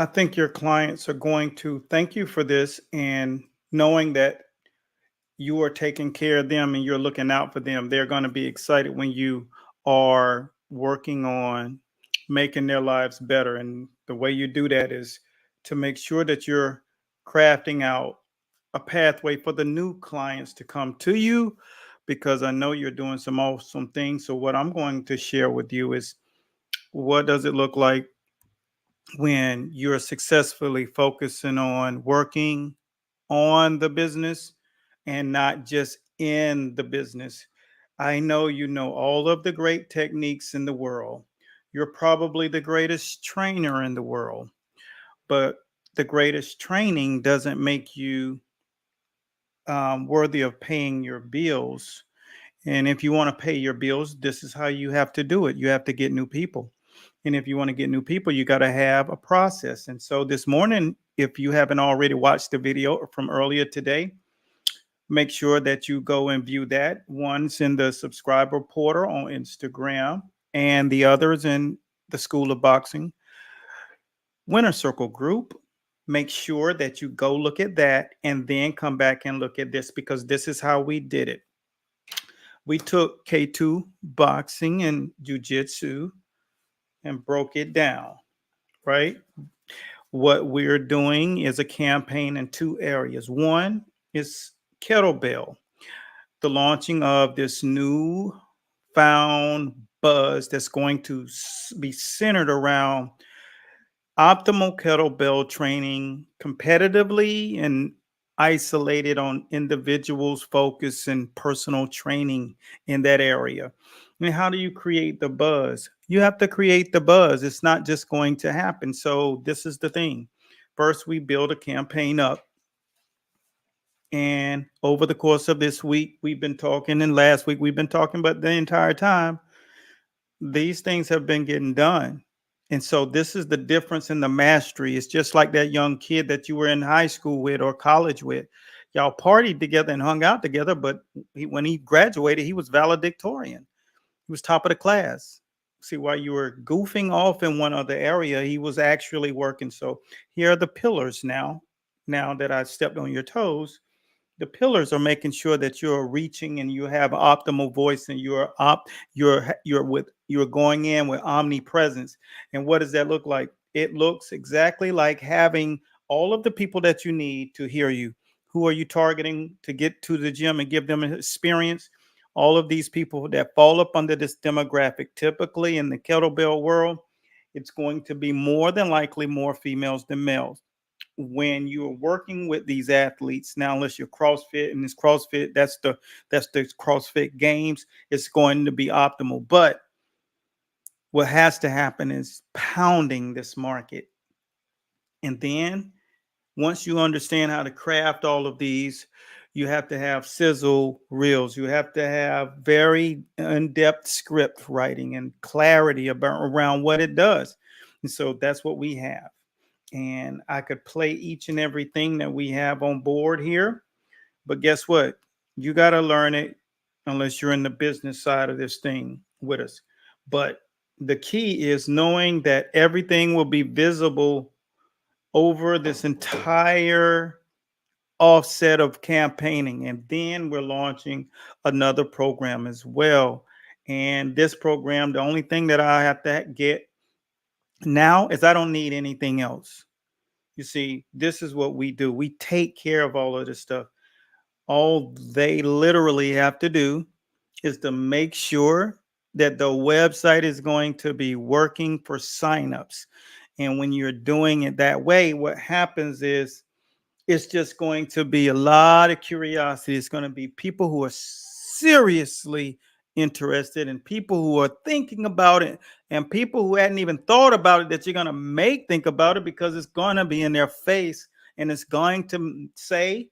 I think your clients are going to thank you for this, and knowing that you are taking care of them and you're looking out for them, they're going to be excited when you are working on making their lives better. And the way you do that is to make sure that you're crafting out a pathway for the new clients to come to you, because I know you're doing some awesome things. So, what I'm going to share with you is, what does it look like when you're successfully focusing on working on the business and not just in the business. I know you know all of the great techniques in the world. You're probably the greatest trainer in the world, but the greatest training doesn't make you worthy of paying your bills. And if you want to pay your bills, this is how you have to do it. You have to get new people. And if you want to get new people, you got to have a process. And so this morning, if you haven't already watched the video from earlier today, make sure that you go and view that. One's in the subscriber portal on Instagram, and the other's in the School of Boxing Winner Circle group. Make sure that you go look at that and then come back and look at this, because this is how we did it. We took K2 boxing and jujitsu and broke it down, right? What we're doing is a campaign in two areas. One is kettlebell, the launching of this new found buzz that's going to be centered around optimal kettlebell training competitively and isolated on individuals' focus and personal training in that area. And how do you create the buzz? You have to create the buzz. It's not just going to happen. So, this is the thing. First, we build a campaign up. And over the course of this week, we've been talking, and last week, we've been talking, but the entire time, these things have been getting done. And so this is the difference in the mastery. It's just like that young kid that you were in high school with or college with. Y'all partied together and hung out together, but when he graduated, he was valedictorian. He was top of the class. See, while you were goofing off in one other area, he was actually working. So here are the pillars now. Now that I stepped on your toes, the pillars are making sure that you're reaching and you have optimal voice, and you're going in with omnipresence. And what does that look like? It looks exactly like having all of the people that you need to hear you. Who are you targeting to get to the gym and give them an experience? All of these people that fall up under this demographic. Typically in the kettlebell world, it's going to be more than likely more females than males. When you're working with these athletes now, unless you're CrossFit, and this CrossFit, that's the CrossFit Games, it's going to be optimal. But what has to happen is pounding this market. And then once you understand how to craft all of these, you have to have sizzle reels. You have to have very in-depth script writing and clarity about around what it does. And so that's what we have. And I could play each and everything that we have on board here. But guess what? You got to learn it unless you're in the business side of this thing with us. But the key is knowing that everything will be visible over this entire offset of campaigning. And then we're launching another program as well. And this program, the only thing that I have to get now is I don't need anything else. You see, this is what we do. We take care of all of this stuff. All they literally have to do is to make sure that the website is going to be working for signups. And when you're doing it that way, what happens is it's just going to be a lot of curiosity. It's going to be people who are seriously interested, and people who are thinking about it, and people who hadn't even thought about it that you're going to make think about it, because it's going to be in their face and it's going to say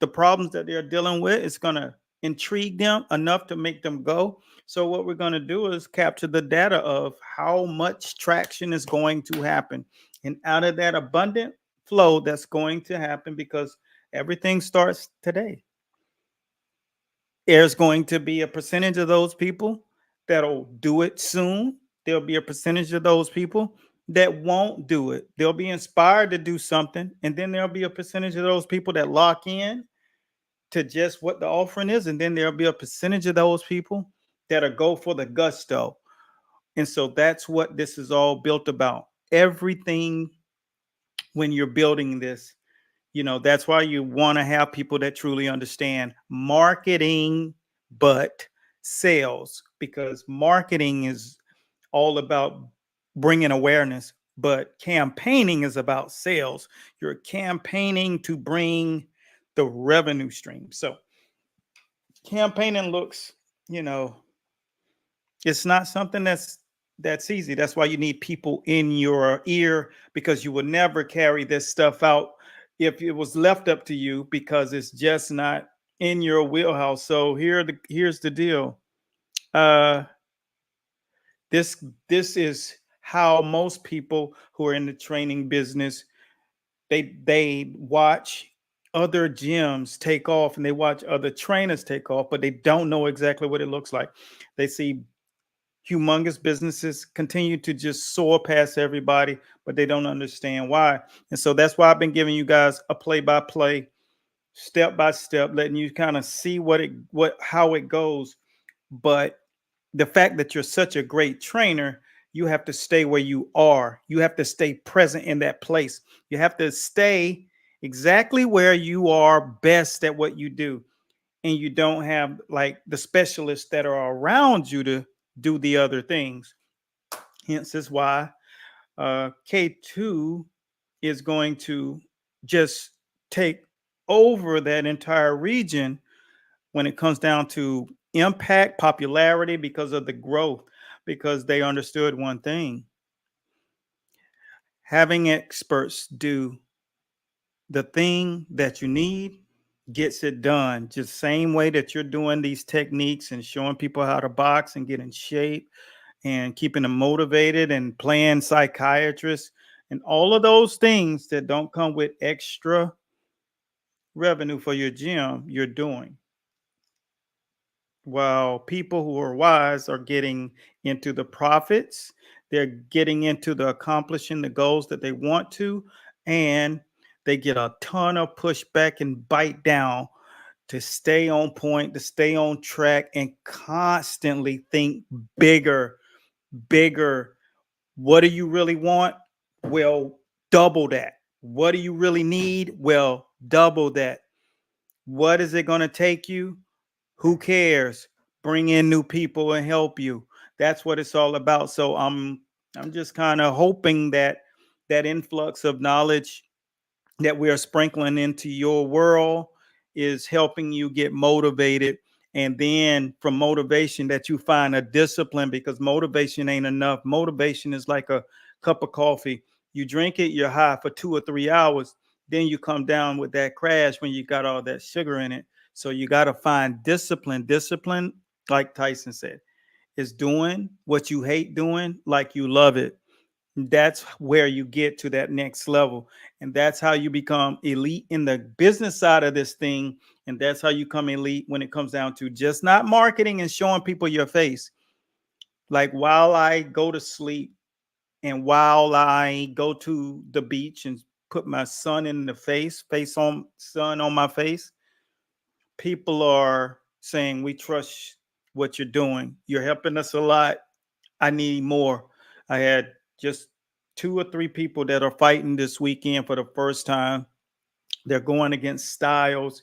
the problems that they're dealing with. It's going to intrigue them enough to make them go. So what we're going to do is capture the data of how much traction is going to happen. And out of that abundant flow that's going to happen, because everything starts today, there's going to be a percentage of those people that'll do it soon. There'll be a percentage of those people that won't do it. They'll be inspired to do something, and then there'll be a percentage of those people that lock in to just what the offering is, and then there'll be a percentage of those people that'll go for the gusto. And so that's what this is all built about. Everything when you're building this, that's why you want to have people that truly understand marketing, but sales, because marketing is all about bringing awareness, but campaigning is about sales. You're campaigning to bring the revenue stream. So campaigning looks, you know, it's not something that's easy. That's why you need people in your ear, because you will never carry this stuff out if it was left up to you, because it's just not in your wheelhouse. So here's the deal. Uh this is how most people who are in the training business, they watch other gyms take off and they watch other trainers take off, but they don't know exactly what it looks like. They see humongous businesses continue to just soar past everybody, but they don't understand why. And so that's why I've been giving you guys a play by play, step by step, letting you kind of see how it goes. But the fact that you're such a great trainer, you have to stay where you are. You have to stay present in that place. You have to stay exactly where you are best at what you do. And you don't have like the specialists that are around you to do the other things. Hence is why K2 is going to just take over that entire region when it comes down to impact, popularity, because of the growth, because they understood one thing: having experts do the thing that you need gets it done. Just same way that you're doing these techniques and showing people how to box and get in shape and keeping them motivated and playing psychiatrists and all of those things that don't come with extra revenue for your gym, you're doing. While people who are wise are getting into the profits, they're getting into the accomplishing the goals that they want to, and they get a ton of pushback and bite down to stay on point, to stay on track, and constantly think bigger, bigger. What do you really want? Well, double that. What do you really need? Well, double that. What is it going to take you? Who cares? Bring in new people and help you. That's what it's all about. So I'm just kind of hoping that that influx of knowledge that we are sprinkling into your world is helping you get motivated, and then from motivation that you find a discipline, because motivation ain't enough. Motivation is like a cup of coffee. You drink it, you're high for 2 or 3 hours, then you come down with that crash when you got all that sugar in it. So you got to find discipline, like Tyson said, is doing what you hate doing like you love it. That's where you get to that next level. And that's how you become elite in the business side of this thing. And that's how you come elite when it comes down to just not marketing and showing people your face. Like while I go to sleep and while I go to the beach and put my son in the face on sun on my face, people are saying, we trust what you're doing. You're helping us a lot. I need more. I had just 2 or 3 people that are fighting this weekend for the first time. They're going against styles,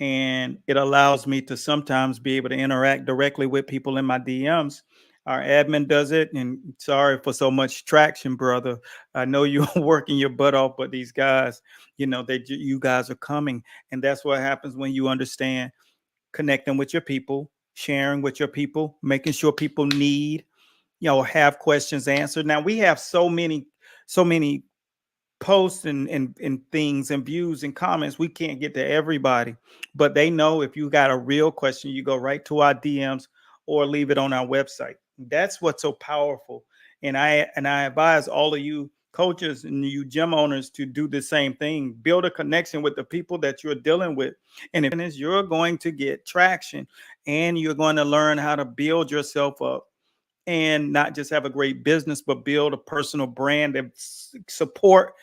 and it allows me to sometimes be able to interact directly with people in my DMs. Our admin does it, and sorry for so much traction, brother. I know you're working your butt off, but these guys, you guys are coming, and that's what happens when you understand connecting with your people, sharing with your people, making sure people need, have questions answered. Now we have so many posts and things and views and comments. We can't get to everybody, but they know if you got a real question, you go right to our DMs or leave it on our website. That's what's so powerful. And I advise all of you coaches and you gym owners to do the same thing. Build a connection with the people that you're dealing with. And if you're going to get traction and you're going to learn how to build yourself up and not just have a great business, but build a personal brand and support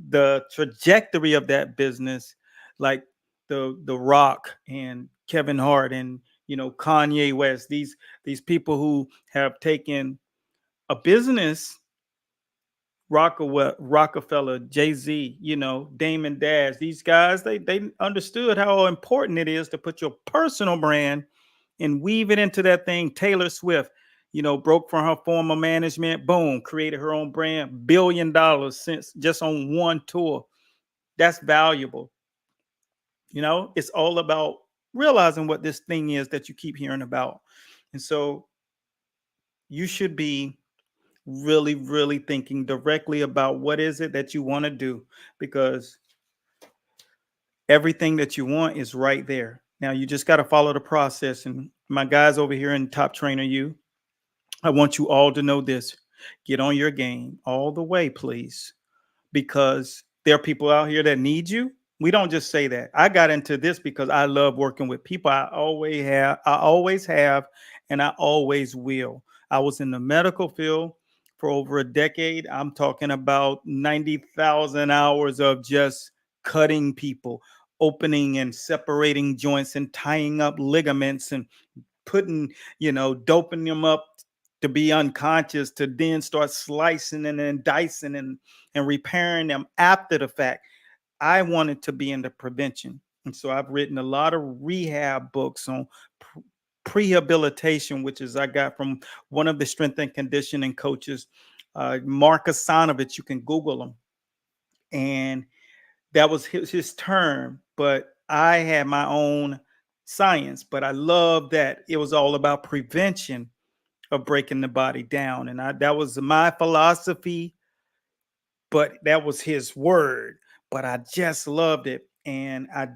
the trajectory of that business, like the Rock and Kevin Hart and Kanye West. These people who have taken a business, Rockefeller, Jay-Z, Damon Dash, these guys, they understood how important it is to put your personal brand and weave it into that thing. Taylor Swift, broke from her former management, boom, created her own brand, $1 billion since just on one tour. That's valuable. It's all about realizing what this thing is that you keep hearing about. And so you should be really, really thinking directly about what is it that you want to do, because everything that you want is right there. Now you just got to follow the process. And my guys over here in Top Trainer U, I want you all to know this. Get on your game all the way, please, because there are people out here that need you. We don't just say that. I got into this because I love working with people. I always have, and I always will. I was in the medical field for over a decade. I'm talking about 90,000 hours of just cutting people, opening and separating joints and tying up ligaments and putting, doping them up to be unconscious, to then start slicing and then dicing and repairing them after the fact. I wanted to be in the prevention. And so I've written a lot of rehab books on prehabilitation, which is I got from one of the strength and conditioning coaches, Mark Asanovich. You can Google him. And that was his term, but I had my own science. But I love that it was all about prevention of breaking the body down. And that was my philosophy, but that was his word. But I just loved it. And I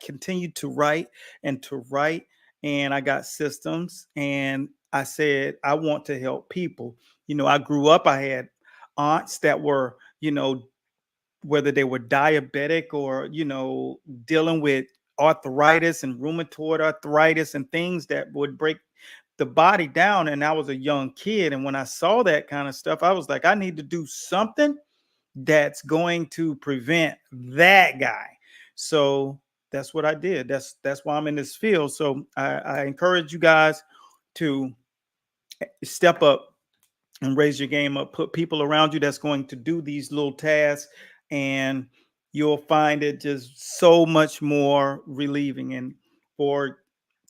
continued to write and to write. And I got systems. And I said, I want to help people. I grew up, I had aunts that were, whether they were diabetic or, dealing with arthritis and rheumatoid arthritis and things that would break the body down. And I was a young kid. And when I saw that kind of stuff, I was like, I need to do something that's going to prevent that guy. So that's what I did. That's why I'm in this field. So I encourage you guys to step up and raise your game up. Put people around you that's going to do these little tasks, and you'll find it just so much more relieving. And for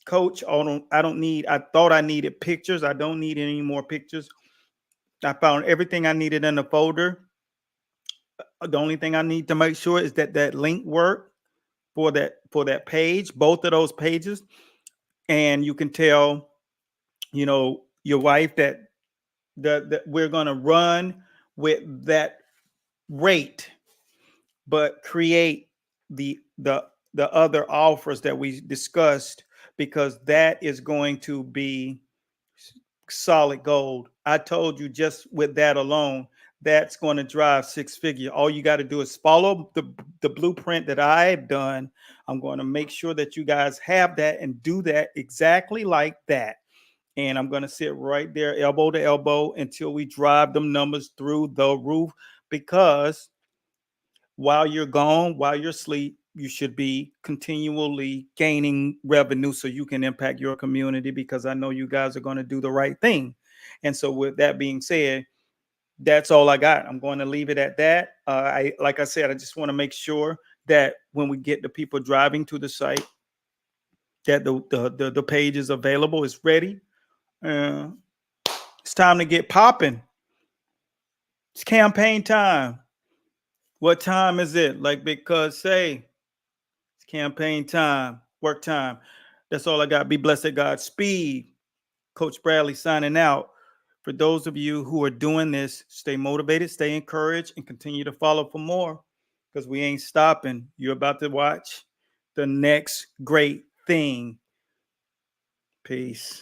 Coach, I thought I needed pictures. I don't need any more pictures. I found everything I needed in the folder. The only thing I need to make sure is that link work for that page, both of those pages. And you can tell, your wife that we're going to run with that rate, but create the other offers that we discussed, because that is going to be solid gold. I told you, just with that alone, that's going to drive six figure. All you got to do is follow the blueprint that I've done. I'm going to make sure that you guys have that and do that exactly like that. And I'm going to sit right there, elbow to elbow, until we drive them numbers through the roof. Because while you're gone, while you're asleep, you should be continually gaining revenue so you can impact your community, because I know you guys are going to do the right thing. And so with that being said, that's all I got. I'm going to leave it at that. Like I said, I just want to make sure that when we get the people driving to the site, that the page is available, it's ready. It's time to get popping. It's campaign time. What time is it? Like Big Cuz say, it's campaign time, work time. That's all I got. Be blessed at God's speed. Coach Bradley signing out. For those of you who are doing this, stay motivated, stay encouraged, and continue to follow for more, because we ain't stopping. You're about to watch the next great thing. Peace.